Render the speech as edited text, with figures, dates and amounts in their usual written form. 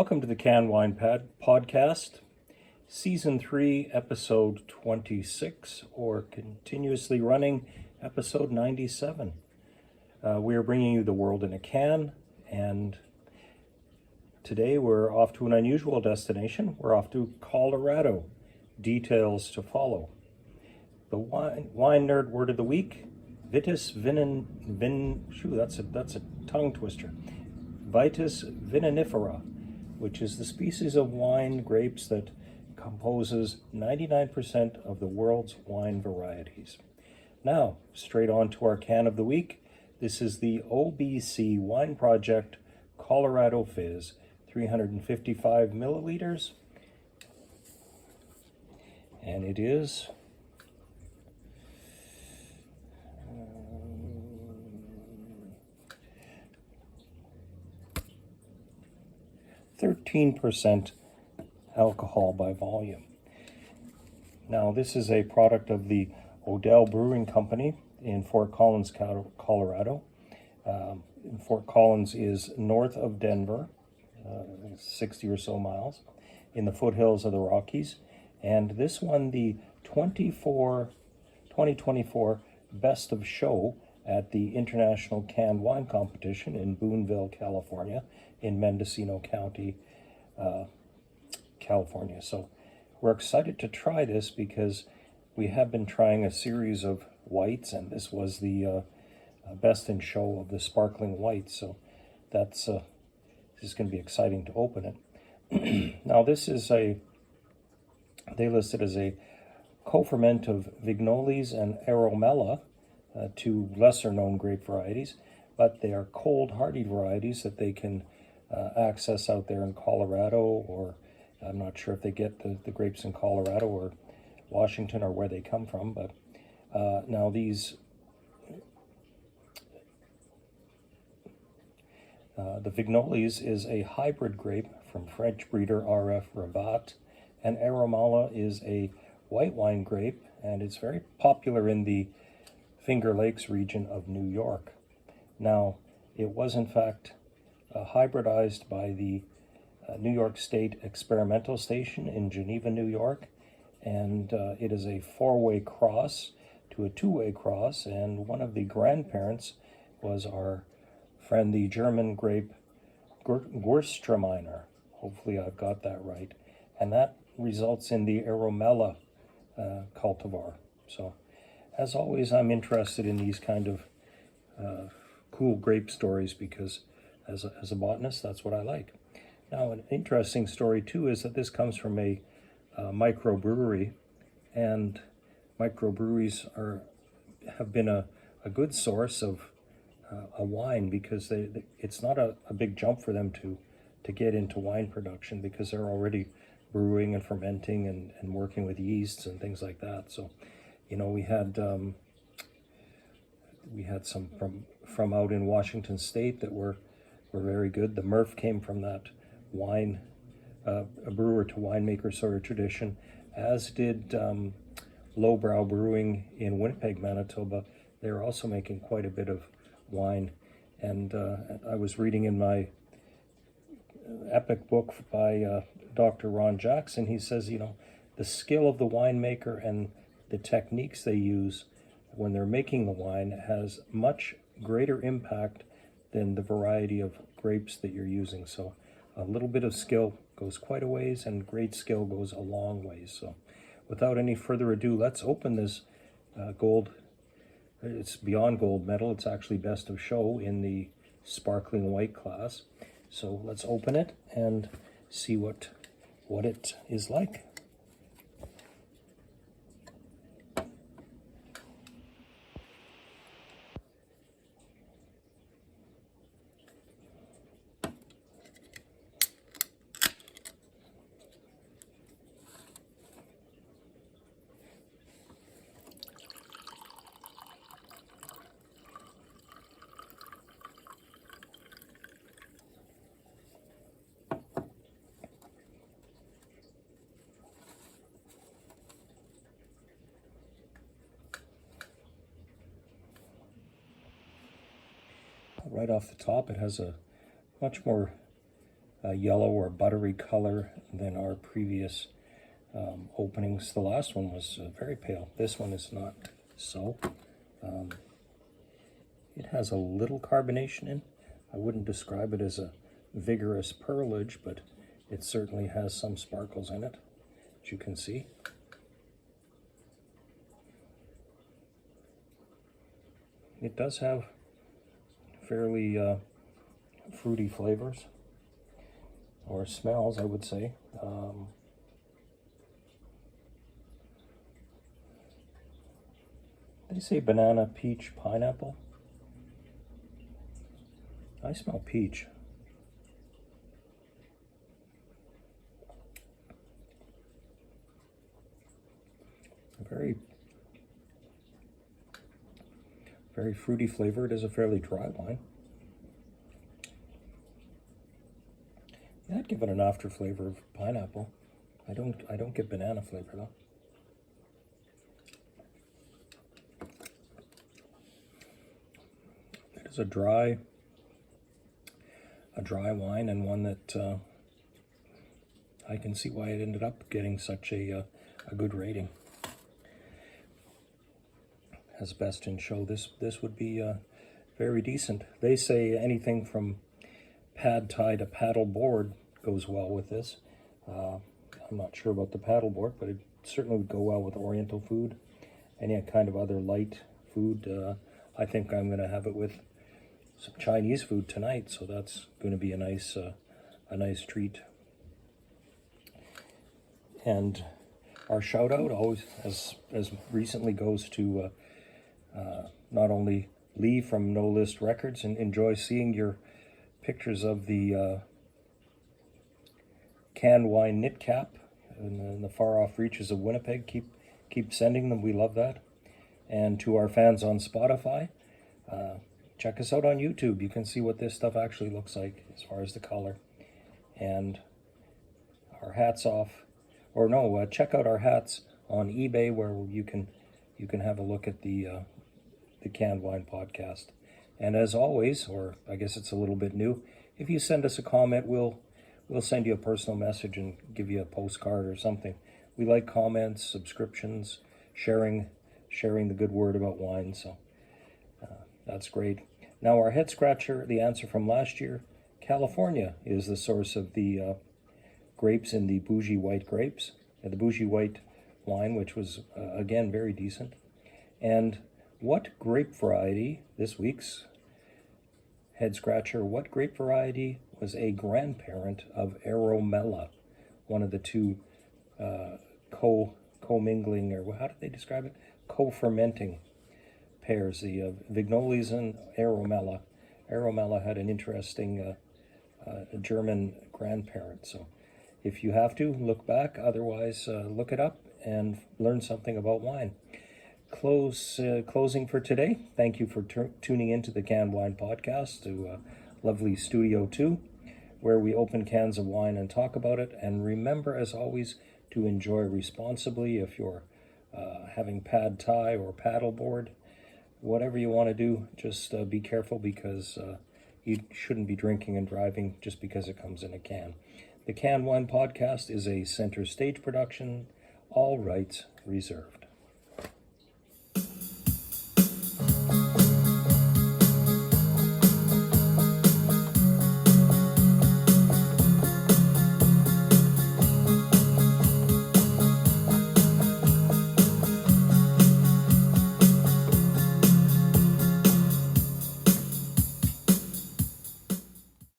Welcome to the Can Wine Podcast, Season 3, Episode 26, or continuously running Episode 97. We are bringing you the world in a can, and today we're off to an unusual destination. We're off to Colorado. Details to follow. The wine nerd word of the week: Vitis that's a tongue twister. Vitis vinifera, which is the species of wine grapes that composes 99% of the world's wine varieties. Now, straight on to our can of the week. This is the OBC Wine Project Colorado Fizz, 355 milliliters. And it is 13% alcohol by volume. Now, this is a product of the Odell Brewing Company in Fort Collins, Colorado. Fort Collins is north of Denver, 60 or so miles, in the foothills of the Rockies. And this won the 2024 Best of Show at the International Canned Wine Competition in Boonville, California, in Mendocino County, California. So we're excited to try this because we have been trying a series of whites, and this was the best in show of the sparkling whites. So this is going to be exciting to open it. Now, this is they listed as a co-ferment of Vignoles and Aromella, two lesser-known grape varieties, but they are cold, hardy varieties that they can access out there in Colorado, or I'm not sure if they get the grapes in Colorado or Washington or where they come from, but now the Vignoles is a hybrid grape from French breeder R.F. Rabat, and Aromalla is a white wine grape, and it's very popular in the Finger Lakes region of New York. Now, it was in fact hybridized by the New York State Experimental Station in Geneva, New York, and it is a four-way cross to a two-way cross, and one of the grandparents was our friend, the German grape Gewürztraminer. Hopefully I've got that right. And that results in the Aromella cultivar. So, as always, I'm interested in these kind of cool grape stories because as a botanist, that's what I like. Now, an interesting story, too, is that this comes from a microbrewery, and microbreweries have been a good source of a wine because it's not a big jump for them to get into wine production because they're already brewing and fermenting and working with yeasts and things like that. So, you know, we had some from out in Washington State that were very good. The Murph came from that wine, a brewer to winemaker sort of tradition, as did Lowbrow Brewing in Winnipeg, Manitoba. They're also making quite a bit of wine. And I was reading in my epic book by Dr. Ron Jackson. He says, you know, the skill of the winemaker and the techniques they use when they're making the wine has much greater impact than the variety of grapes that you're using. So a little bit of skill goes quite a ways, and great skill goes a long ways. So without any further ado, let's open this gold. It's beyond gold medal. It's actually best of show in the sparkling white class. So let's open it and see what it is like. Right off the top, it has a much more yellow or buttery color than our previous openings. The last one was very pale. This one is not so. It has a little carbonation in. I wouldn't describe it as a vigorous pearlage, but it certainly has some sparkles in it, as you can see. It does have fairly fruity flavors, or smells, I would say. They say banana, peach, pineapple. I smell peach. Very fruity flavor. It is a fairly dry wine. Yeah, I'd give it an after flavor of pineapple. I don't get banana flavor though. It is a dry wine, and one that I can see why it ended up getting such a good rating. As best in show, this would be very decent. They say anything from pad thai to paddle board goes well with this. I'm not sure about the paddle board, but it certainly would go well with Oriental food, any kind of other light food. I think I'm going to have it with some Chinese food tonight, so that's going to be a nice treat. And our shout out always, as recently, goes to not only Lee from No List Records, and enjoy seeing your pictures of the canned wine knit cap in the far off reaches of Winnipeg. Keep sending them. We love that. And to our fans on Spotify, check us out on YouTube. You can see what this stuff actually looks like as far as the color. And our hats off, or no, check out our hats on eBay, where you can have a look at the Canned Wine Podcast. And as always, or I guess it's a little bit new, if you send us a comment, we'll send you a personal message and give you a postcard or something. We like comments, subscriptions, sharing the good word about wine, so that's great. Now our head scratcher, the answer from last year, California is the source of the grapes in the bougie white grapes, the bougie white wine, which was again very decent. And what grape variety, this week's head scratcher, what grape variety was a grandparent of Aromella, one of the two co-mingling, or how did they describe it? Co-fermenting pairs, the Vignolis and Aromella. Aromella had an interesting German grandparent. So if you have to, look back. Otherwise, look it up and learn something about wine. Closing for today. Thank you for tuning into the Canned Wine Podcast, to lovely Studio 2, where we open cans of wine and talk about it. And remember, as always, to enjoy responsibly. If you're having pad thai or paddleboard, whatever you want to do, just be careful, because you shouldn't be drinking and driving just because it comes in a can. The Canned Wine Podcast is a Center Stage production, all rights reserved.